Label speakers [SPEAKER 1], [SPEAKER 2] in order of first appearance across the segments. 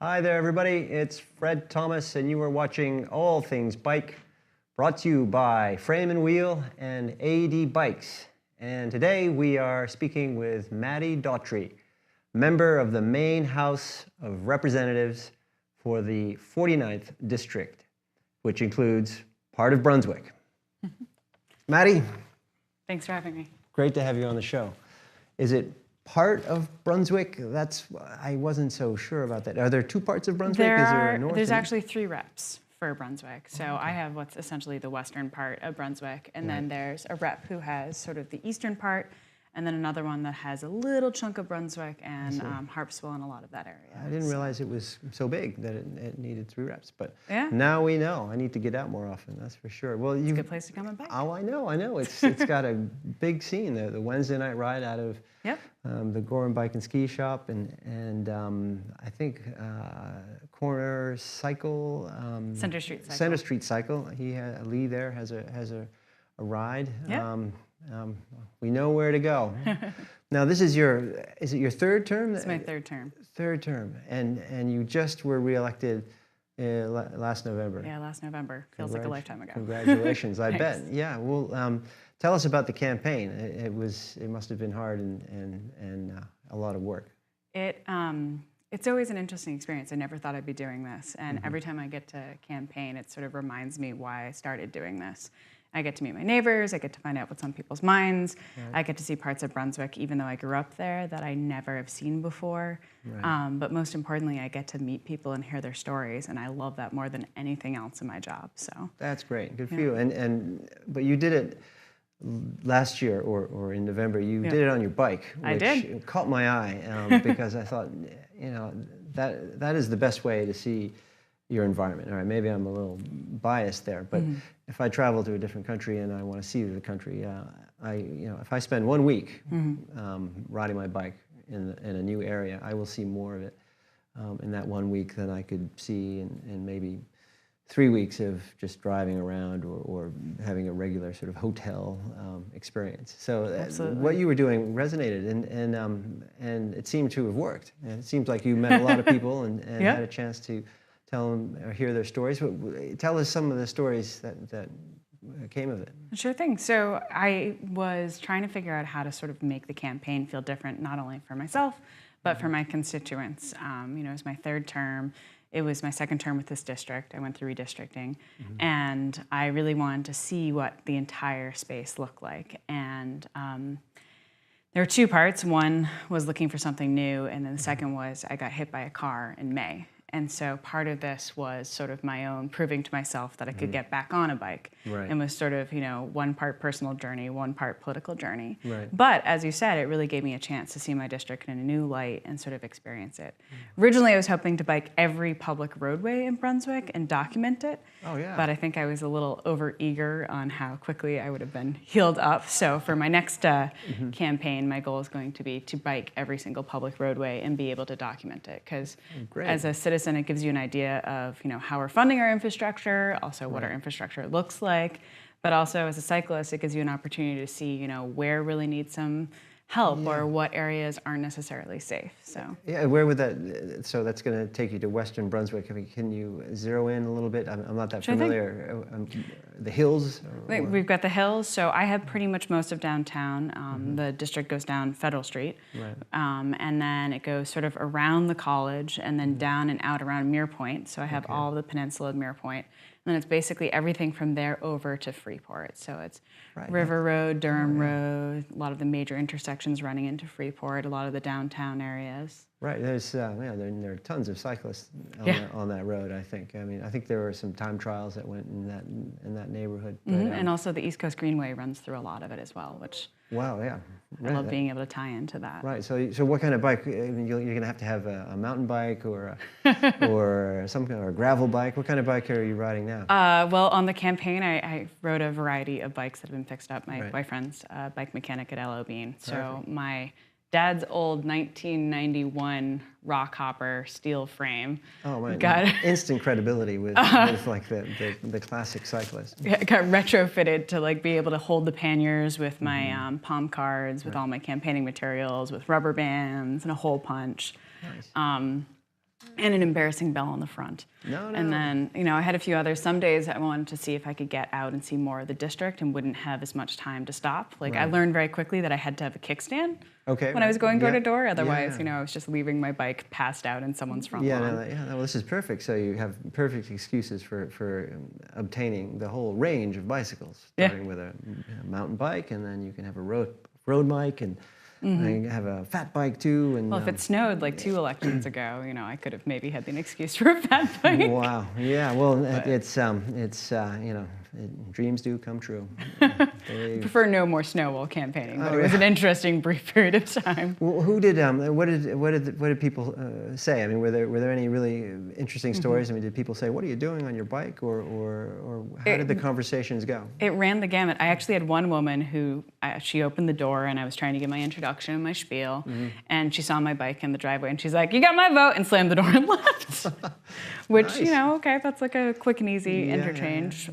[SPEAKER 1] Hi there, everybody. It's Fred Thomas, and you are watching All Things Bike, brought to you by Frame and Wheel and AD Bikes. And today we are speaking with Mattie Daughtry, member of the Maine House of Representatives for the 49th District, which includes part of Brunswick. Mattie.
[SPEAKER 2] Thanks for having me.
[SPEAKER 1] Great to have you on the show. Is it part of Brunswick? I wasn't so sure about that. Are there two parts of Brunswick?
[SPEAKER 2] There's actually 3 reps for Brunswick. So I have what's essentially the western part of Brunswick, and then there's a rep who has sort of the eastern part, and then another one that has a little chunk of Brunswick and Harpswell and a lot of that area.
[SPEAKER 1] I didn't realize it was so big that it needed 3 reps, but
[SPEAKER 2] yeah.
[SPEAKER 1] Now we know. I need to get out more often, that's for sure. Well,
[SPEAKER 2] it's a good place to come and bike.
[SPEAKER 1] Oh, I know. It's got a big scene there. The Wednesday night ride out of the Gorham Bike and Ski Shop, and I think Corner Cycle,
[SPEAKER 2] Center Street Cycle.
[SPEAKER 1] Center Street Cycle. Lee there has a ride.
[SPEAKER 2] Yeah.
[SPEAKER 1] We know where to go. Now, is it your third term?
[SPEAKER 2] It's my third term.
[SPEAKER 1] Third term, and you just were reelected last November.
[SPEAKER 2] Yeah, last November. Feels like a lifetime ago.
[SPEAKER 1] Congratulations, I bet. Yeah, well, tell us about the campaign. It must have been hard and a lot of work.
[SPEAKER 2] It's always an interesting experience. I never thought I'd be doing this, and every time I get to campaign, it sort of reminds me why I started doing this. I get to meet my neighbors, I get to find out what's on people's minds, I get to see parts of Brunswick, even though I grew up there, that I never have seen before. Right. But most importantly, I get to meet people and hear their stories, and I love that more than anything else in my job. So that's
[SPEAKER 1] great, good for you. But you did it last year, or in November, you did it on your bike, which caught my eye because I thought, that is the best way to see your environment. All right, maybe I'm a little biased there, but if I travel to a different country and I want to see the country, if I spend 1 week riding my bike in a new area, I will see more of it in that 1 week than I could see in maybe 3 weeks of just driving around or having a regular sort of hotel experience. So what you were doing resonated, and it seemed to have worked. And it seems like you met a lot of people and had a chance to tell them or hear their stories. Tell us some of the stories that came of it.
[SPEAKER 2] Sure thing. So I was trying to figure out how to sort of make the campaign feel different, not only for myself, but for my constituents. It was my 3rd term. It was my 2nd term with this district. I went through redistricting, and I really wanted to see what the entire space looked like. And there were 2 parts. One was looking for something new, and then the second was I got hit by a car in May. And so part of this was sort of my own proving to myself that I could get back on a bike, and was sort of, 1 part personal journey, 1 part political journey. Right. But as you said, it really gave me a chance to see my district in a new light and sort of experience it. Originally, I was hoping to bike every public roadway in Brunswick and document it. Oh, yeah. But I think I was a little overeager on how quickly I would have been healed up. So for my next campaign, my goal is going to be to bike every single public roadway and be able to document it. Because as a citizen, it gives you an idea of how we're funding our infrastructure, also what our infrastructure looks like, but also as a cyclist, it gives you an opportunity to see where really needs some help or what areas aren't necessarily safe. So
[SPEAKER 1] where would that? So that's going to take you to Western Brunswick. I mean, can you zero in a little bit? I'm not that familiar. The hills.
[SPEAKER 2] We've got the hills. So I have pretty much most of downtown. The district goes down Federal Street, and then it goes sort of around the college, and then down and out around Muir Point. So I have all of the peninsula of Muir Point. And then it's basically everything from there over to Freeport. So it's River Road, Durham Road, a lot of the major intersections running into Freeport, a lot of the downtown areas. Right.
[SPEAKER 1] There's there are tons of cyclists on that road. I think. I mean, I think there were some time trials that went in that neighborhood. But,
[SPEAKER 2] and also the East Coast Greenway runs through a lot of it as well, which I love being able to tie into that.
[SPEAKER 1] Right. So what kind of bike? I mean, you're going to have a mountain bike or or some kind of a gravel bike. What kind of bike are you riding now?
[SPEAKER 2] Well, on the campaign, I rode a variety of bikes that have been fixed up. My boyfriend's a bike mechanic at L.O. Bean. So my dad's old 1991 rock hopper steel frame.
[SPEAKER 1] Oh, man. Got instant credibility with like the classic cyclist.
[SPEAKER 2] Yeah, it got retrofitted to like be able to hold the panniers with my palm cards, with all my campaigning materials, with rubber bands and a hole punch. Nice. and an embarrassing bell on the front.
[SPEAKER 1] No.
[SPEAKER 2] And then, I had a few others. Some days I wanted to see if I could get out and see more of the district and wouldn't have as much time to stop. Like, I learned very quickly that I had to have a kickstand when I was going door to door. Otherwise, I was just leaving my bike passed out in someone's front lawn.
[SPEAKER 1] Well, this is perfect. So you have perfect excuses for obtaining the whole range of bicycles, starting with a mountain bike, and then you can have a road bike, and I have a fat bike too. And
[SPEAKER 2] well, if it snowed like 2 elections ago, I could have maybe had an excuse for a fat bike.
[SPEAKER 1] Wow. Yeah. Well, dreams do come true.
[SPEAKER 2] I prefer no more snow while campaigning, but it was an interesting brief period of time.
[SPEAKER 1] Well, what did people say? I mean, were there any really interesting stories? I mean, did people say, "What are you doing on your bike?" or how did the conversations go?
[SPEAKER 2] It ran the gamut. I actually had one woman who she opened the door, and I was trying to give my introduction and my spiel, and she saw my bike in the driveway, and she's like, "You got my vote," and slammed the door and left. Which,
[SPEAKER 1] Nice.
[SPEAKER 2] Okay, that's like a quick and easy interchange.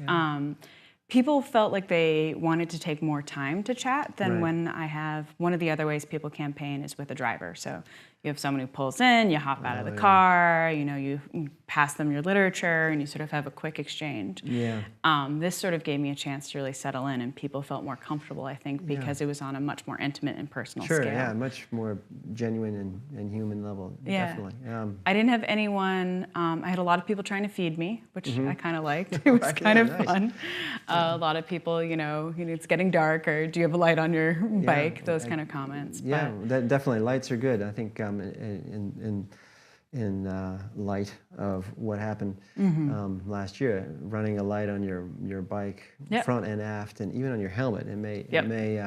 [SPEAKER 2] People felt like they wanted to take more time to chat than when I have. One of the other ways people campaign is with a driver. So you have someone who pulls in, you hop out of the car, you pass them your literature, and you sort of have a quick exchange.
[SPEAKER 1] Yeah.
[SPEAKER 2] This sort of gave me a chance to really settle in, and people felt more comfortable, I think, because it was on a much more intimate and personal scale.
[SPEAKER 1] Sure, yeah, much more genuine and human level, definitely.
[SPEAKER 2] I didn't have anyone, I had a lot of people trying to feed me, which I kind of liked. It was kind of fun. A lot of people, it's getting dark, or do you have a light on your bike? Those kind of comments.
[SPEAKER 1] Yeah, definitely, lights are good. I think in light of what happened last year, running a light on your bike, front and aft, and even on your helmet, it may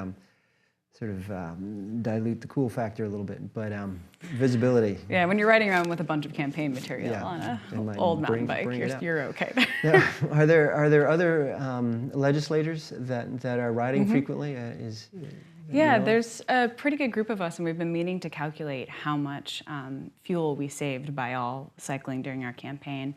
[SPEAKER 1] sort of dilute the cool factor a little bit, but visibility.
[SPEAKER 2] Yeah, when you're riding around with a bunch of campaign material on an old mountain bike, you're okay.
[SPEAKER 1] Yeah. Are there other legislators that are riding frequently?
[SPEAKER 2] There's a pretty good group of us, and we've been meaning to calculate how much fuel we saved by all cycling during our campaign.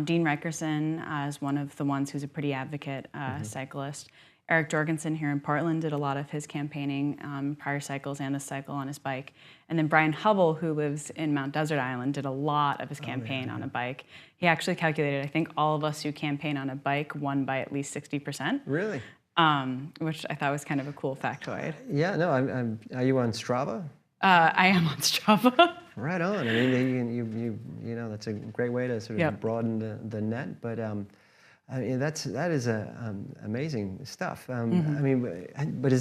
[SPEAKER 2] Dean Rikerson is one of the ones who's a pretty advocate cyclist. Eric Jorgensen here in Portland did a lot of his campaigning, prior cycles and this cycle on his bike. And then Brian Hubble, who lives in Mount Desert Island, did a lot of his campaign on a bike. He actually calculated, I think all of us who campaign on a bike won by at least 60%.
[SPEAKER 1] Really?
[SPEAKER 2] Which I thought was kind of a cool factoid.
[SPEAKER 1] Yeah, no, are you on Strava?
[SPEAKER 2] I am on Strava.
[SPEAKER 1] Right on. I mean, that's a great way to sort of broaden the net, but I mean, that is amazing stuff. I mean, but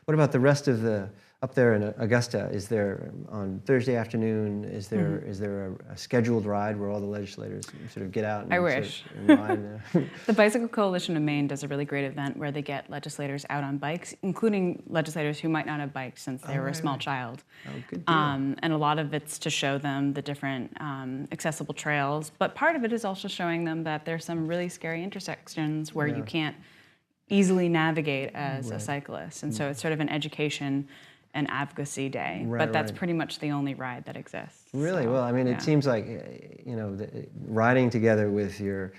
[SPEAKER 1] what about the rest of up there in Augusta? Is there on Thursday afternoon? Is there a scheduled ride where all the legislators sort of get out? And
[SPEAKER 2] I wish.
[SPEAKER 1] and ride?
[SPEAKER 2] The Bicycle Coalition of Maine does a really great event where they get legislators out on bikes, including legislators who might not have bikes since they were a small child.
[SPEAKER 1] Oh, good deal.
[SPEAKER 2] And a lot of it's to show them the different accessible trails, but part of it is also showing them that there's some really scary intersections where you can't easily navigate as a cyclist. And so it's sort of an education and advocacy day, but that's pretty much the only ride that exists.
[SPEAKER 1] Really? Well, I mean, it seems like, riding together with your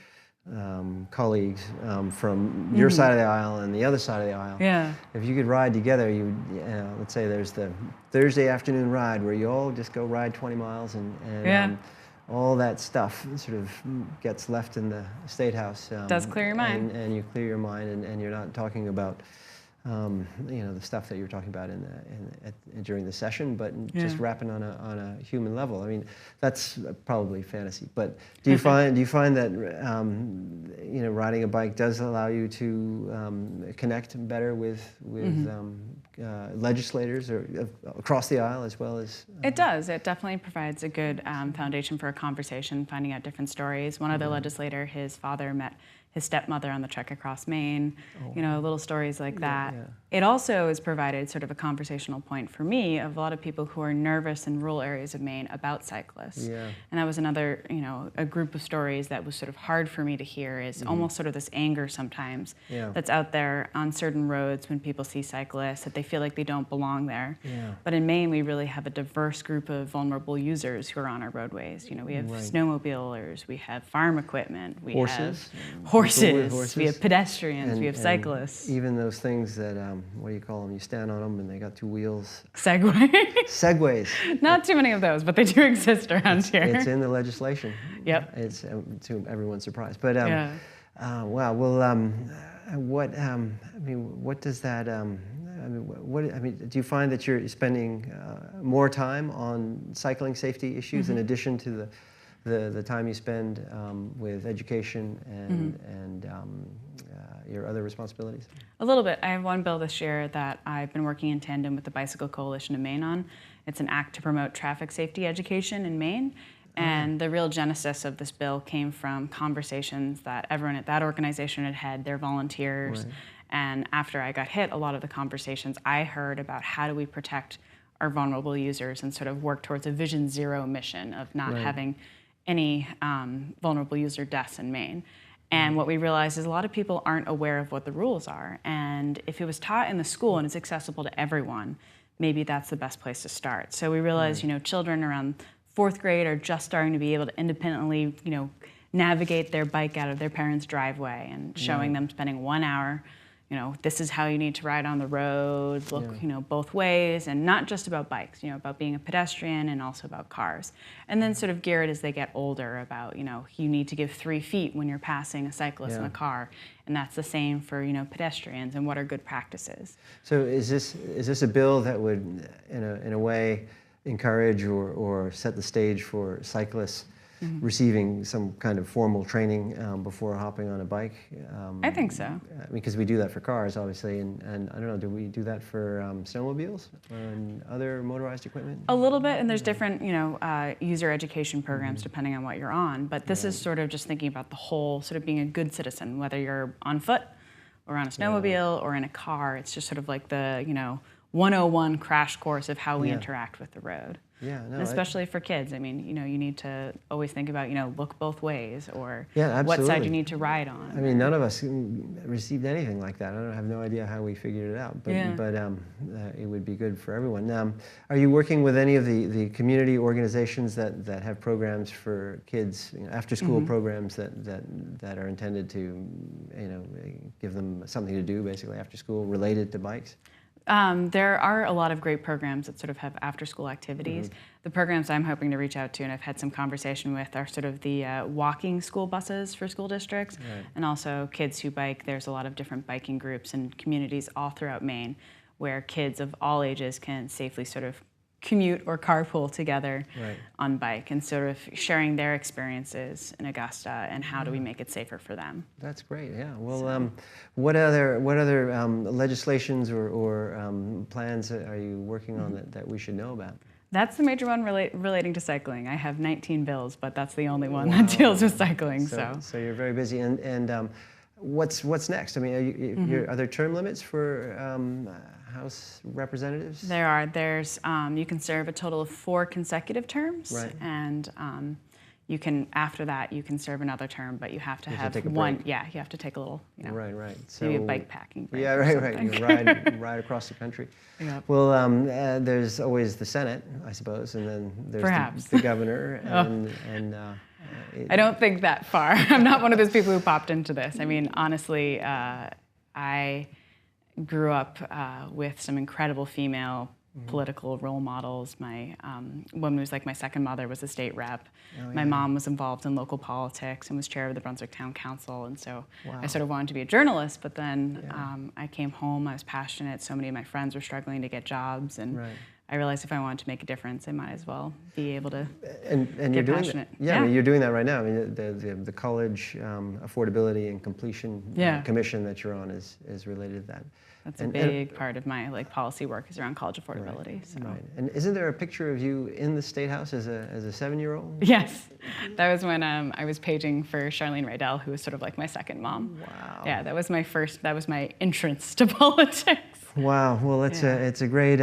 [SPEAKER 1] colleagues from your side of the aisle and the other side of the aisle.
[SPEAKER 2] Yeah.
[SPEAKER 1] If you could ride together, let's say there's the Thursday afternoon ride where you all just go ride 20 miles and all that stuff sort of gets left in the State House.
[SPEAKER 2] Does clear your mind.
[SPEAKER 1] And you clear your mind, and you're not talking about the stuff that you're talking about during the session, but just rapping on a human level. I mean, that's probably fantasy. But do you find that riding a bike does allow you to connect better with legislators or across the aisle as well as?
[SPEAKER 2] It does. It definitely provides a good foundation for a conversation, finding out different stories. One other legislator, his father met his stepmother on the trek across Maine, little stories like that. It also has provided sort of a conversational point for me of a lot of people who are nervous in rural areas of Maine about cyclists.
[SPEAKER 1] Yeah.
[SPEAKER 2] And that was another, a group of stories that was sort of hard for me to hear, is almost sort of this anger sometimes that's out there on certain roads when people see cyclists, that they feel like they don't belong there. Yeah. But in Maine, we really have a diverse group of vulnerable users who are on our roadways. We have snowmobilers, we have farm equipment, we have horses, we have pedestrians, we have cyclists.
[SPEAKER 1] Even those things that what do you call them? You stand on them and they got two wheels.
[SPEAKER 2] Segway.
[SPEAKER 1] Segways.
[SPEAKER 2] Not too many of those, but they do exist around here.
[SPEAKER 1] It's in the legislation.
[SPEAKER 2] Yep.
[SPEAKER 1] It's to everyone's surprise. But
[SPEAKER 2] yeah.
[SPEAKER 1] wow. Well, what I mean, what does that? Do you find that you're spending more time on cycling safety issues in addition to the time you spend with education and your other responsibilities?
[SPEAKER 2] A little bit. I have one bill this year that I've been working in tandem with the Bicycle Coalition of Maine on. It's an act to promote traffic safety education in Maine. And the real genesis of this bill came from conversations that everyone at that organization had, their volunteers. Right. And after I got hit, a lot of the conversations I heard about how do we protect our vulnerable users and sort of work towards a Vision Zero mission of not having any vulnerable user deaths in Maine. And what we realized is a lot of people aren't aware of what the rules are. And if it was taught in the school and it's accessible to everyone, maybe that's the best place to start. So we realized, children around 4th grade are just starting to be able to independently, navigate their bike out of their parents' driveway and showing them spending 1 hour, this is how you need to ride on the road, look, both ways, and not just about bikes, about being a pedestrian and also about cars. And then sort of gear it as they get older about, you need to give 3 feet when you're passing a cyclist in a car. And that's the same for, pedestrians and what are good practices.
[SPEAKER 1] So is this a bill that would, in a way, encourage or set the stage for cyclists receiving some kind of formal training before hopping on a bike?
[SPEAKER 2] I think so.
[SPEAKER 1] Because we do that for cars, obviously, and I don't know, do we do that for snowmobiles and other motorized equipment?
[SPEAKER 2] A little bit, and there's different, user education programs depending on what you're on, but this is sort of just thinking about the whole, sort of being a good citizen, whether you're on foot or on a snowmobile or in a car. It's just sort of like the, 101 crash course of how we interact with the road.
[SPEAKER 1] Yeah, no,
[SPEAKER 2] and especially for kids. I mean, you need to always think about, look both ways or what side you need to ride on.
[SPEAKER 1] I mean, none of us received anything like that. I have no idea how we figured it out, but it would be good for everyone. Are you working with any of the community organizations that have programs for kids, after-school programs that are intended to, give them something to do, basically, after school related to bikes?
[SPEAKER 2] There are a lot of great programs that sort of have after-school activities. The programs I'm hoping to reach out to and I've had some conversation with are sort of the walking school buses for school districts and also Kids Who Bike. There's a lot of different biking groups and communities all throughout Maine where kids of all ages can safely sort of commute or carpool together on bike and sort of sharing their experiences in Augusta and how do we make it safer for them.
[SPEAKER 1] That's great, yeah. Well, what other legislations or plans are you working on that we should know about? That's
[SPEAKER 2] the major one relating to cycling. I have 19 bills, but that's the only one that deals with cycling. So
[SPEAKER 1] you're very busy. And what's next? I mean, are there term limits for House representatives?
[SPEAKER 2] There are. There's you can serve a total of 4 consecutive terms, and you can after that you can serve another term, but you have to have one. Yeah, you have to take a little.
[SPEAKER 1] Right. So
[SPEAKER 2] maybe a bike packing break.
[SPEAKER 1] Yeah, right. You ride across the country.
[SPEAKER 2] Yep.
[SPEAKER 1] Well, there's always the Senate, I suppose, and then there's the governor, and
[SPEAKER 2] I don't think that far. I'm not one of those people who popped into this. I mean, honestly, I grew up with some incredible female political role models. My woman who was like my second mother was a state rep. My mom was involved in local politics and was chair of the Brunswick Town Council. And so I sort of wanted to be a journalist, but then I came home, I was passionate. So many of my friends were struggling to get jobs. And I realized if I wanted to make a difference, I might as well be able to get passionate.
[SPEAKER 1] I mean, you're doing that right now. I mean, the College Affordability and Completion Commission that you're on is related to that.
[SPEAKER 2] That's a big part of my policy work is around college affordability. So.
[SPEAKER 1] Right. And isn't there a picture of you in the State House as a 7-year-old?
[SPEAKER 2] Yes. That was when I was paging for Charlene Rydell, who was sort of like my second mom.
[SPEAKER 1] Wow.
[SPEAKER 2] Yeah, that was my entrance to politics.
[SPEAKER 1] Wow. Well, it's a great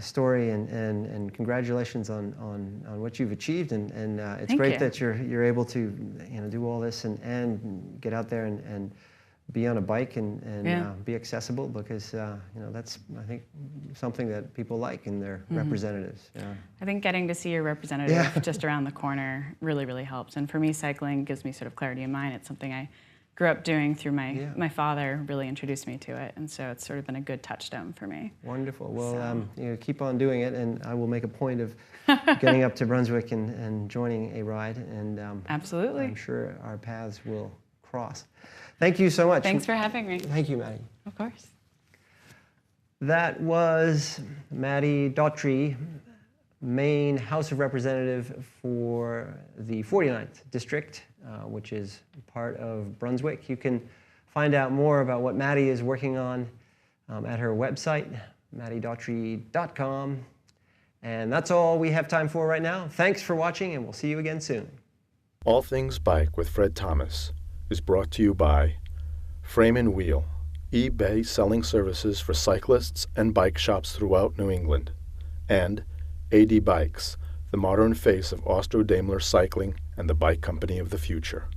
[SPEAKER 1] story, and congratulations on what you've achieved, and it's great that you're able to do all this and get out there and be on a bike and be accessible, because that's, I think, something that people like in their representatives. Yeah.
[SPEAKER 2] I think getting to see your representative just around the corner really, really helps. And for me, cycling gives me sort of clarity in mind. It's something I grew up doing through my father really introduced me to it, and so it's sort of been a good touchstone for me.
[SPEAKER 1] Wonderful. Well, keep on doing it, and I will make a point of getting up to Brunswick and joining a ride, and
[SPEAKER 2] absolutely,
[SPEAKER 1] I'm sure our paths will cross. Thank you so much.
[SPEAKER 2] Thanks for having me.
[SPEAKER 1] Thank you, Mattie.
[SPEAKER 2] Of course.
[SPEAKER 1] That was Mattie Daughtry, Maine House of Representative for the 49th District, which is part of Brunswick. You can find out more about what Mattie is working on at her website, mattiedaughtry.com. And that's all we have time for right now. Thanks for watching, and we'll see you again soon.
[SPEAKER 3] All Things Bike with Fred Thomas is brought to you by Frame and Wheel, eBay selling services for cyclists and bike shops throughout New England, and AD Bikes, the modern face of Austro-Daimler cycling and the bike company of the future.